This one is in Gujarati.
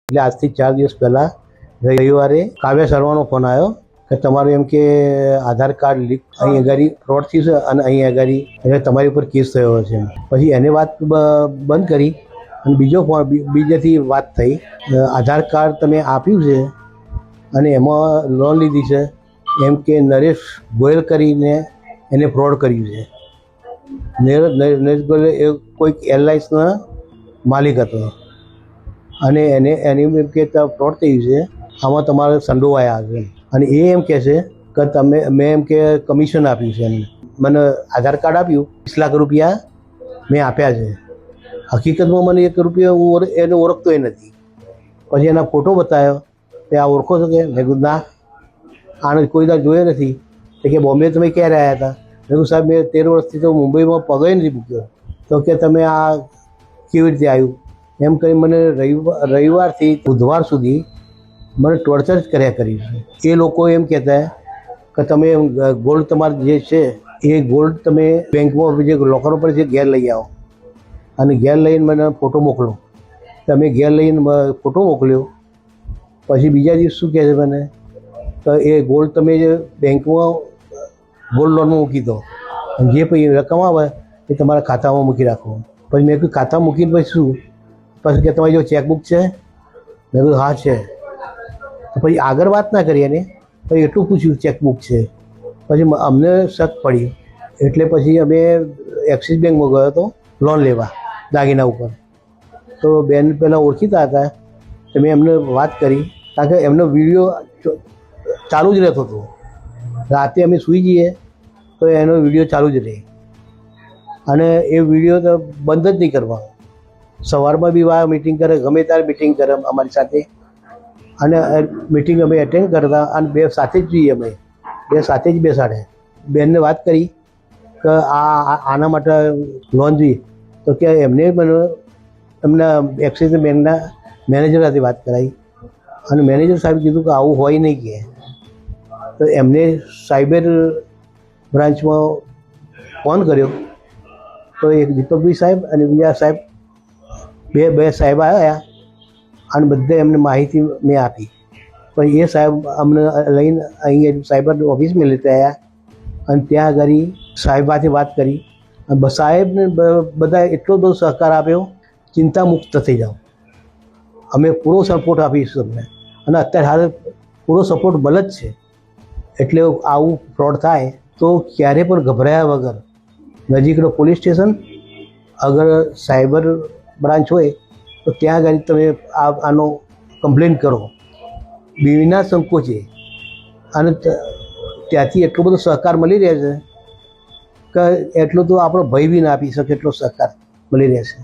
એટલે આજથી 4 દિવસ પહેલાં રવિવારે કાવ્ય શર્માનો ફોન આવ્યો કે તમારું એમ કે આધાર કાર્ડ લીક અહીં આગળ ફ્રોડ થયું છે અને અહીં આગળ એટલે તમારી ઉપર કેસ થયો છે. પછી એને વાત બંધ કરી અને બીજેથી વાત થઈ, આધાર કાર્ડ તમે આપ્યું છે અને એમાં લોન લીધી છે એમ કે નરેશ ગોયલ કરીને એને ફ્રોડ કર્યું છે. નરેશ ગોયલ એ કોઈક એરલાઇન્સના માલિક હતો અને એની એમ કે ફ્રોડ થયું છે, આમાં તમારે સંડોવાયા છે. અને એ એમ કહે છે કે મેં એમ કે કમિશન આપ્યું છે એમને, મને આધાર કાર્ડ આપ્યું 20 લાખ રૂપિયા મેં આપ્યા છે. હકીકતમાં મને 1 રૂપિયા હું એને ઓળખતોય નથી. પછી એના ફોટો બતાવ્યો કે આ ઓળખો છો કે? મેં કીધું ના, આને કોઈ દાડ જોયો નથી. તો કે બોમ્બે તમે ક્યારે આવ્યા હતા? મેં કીધું સાહેબ મેં 13 વર્ષથી તો મુંબઈમાં પગે નથી મૂક્યો. તો કે તમે આ કેવી રીતે આવ્યું એમ કરી મને રવિવારથી બુધવાર સુધી મને ટોર્ચર જ કર્યા કર્યું છે. એ લોકો એમ કહેતા કે તમે ગોલ્ડ તમારે જે છે એ ગોલ્ડ તમે બેંકમાં જે લોકર ઉપર છે ઘેર લઈ આવો અને ઘેર લઈને મને ફોટો મોકલો. તમે ઘેર લઈને ફોટો મોકલ્યો. પછી બીજા દિવસ શું કહે છે મને તો એ ગોલ્ડ તમે જે બેંકમાં ગોલ્ડ લોનમાં મૂકી દો અને જે પછી રકમ આવે એ તમારા ખાતામાં મૂકી રાખો. પછી મેં કીધું ખાતામાં મૂકીને પછી શું? પછી કે તમારી જો ચેકબુક છે? મેં કીધું હા છે. પછી આગળ વાત ના કરી એને, પછી એટલું પૂછ્યું ચેકબુક છે. પછી અમને શક પડી એટલે પછી અમે એક્સિસ બેંકમાં ગયો હતો લોન લેવા દાગીના ઉપર. તો બેન પહેલાં ઓળખીતા હતા તો મેં એમને વાત કરી, કારણ કે એમનો વિડીયો ચાલુ જ રહેતો હતો. રાતે અમે સૂઈ જઈએ તો એનો વિડીયો ચાલુ જ રહે અને એ વિડીયો તો બંધ જ નહીં કરવાનો. સવારમાં બી વાર મિટિંગ કરે, ગમે ત્યારે મિટિંગ કરે અમારી સાથે અને મિટિંગ અમે એટેન્ડ કરતા અને બે સાથે જ જોઈએ, અમે બે સાથે જ બેસાડે. બેનને વાત કરી કે આના માટે લોન જોઈએ તો કે એમના એક્સિસ બેંકના મેનેજર સાથે વાત કરાવી અને મેનેજર સાહેબ કીધું કે આવું હોય નહીં કે. તો એમને સાયબર બ્રાન્ચમાં ફોન કર્યો તો એક દીપકભાઈ સાહેબ અને બીજા સાહેબ બે સાહેબ આવ્યા અને બધે એમને માહિતી મેં આપી. પછી એ સાહેબ અમને લઈને અહીં સાયબર ઓફિસમાં લેતા આવ્યા અને ત્યાં આગળ સાહેબાથી વાત કરી અને સાહેબને બધા એટલો બધો સહકાર આપ્યો, ચિંતા મુક્ત થઈ જાઓ, અમે પૂરો સપોર્ટ આપીશું તમને. અને અત્યારે હાલ પૂરો સપોર્ટ મળે જ છે. એટલે આવું ફ્રોડ થાય તો ક્યારે પણ ગભરાયા વગર નજીકનો પોલીસ સ્ટેશન અગર સાયબર બ્રાન્ચ હોય તો ત્યાં આગળ તમે આનો કમ્પ્લેન કરો વિના સંકોચે. અને ત્યાંથી એટલો બધો સહકાર મળી રહે છે કે એટલો તો આપણો ભય બી ના આપી શકે એટલો સહકાર મળી રહે છે.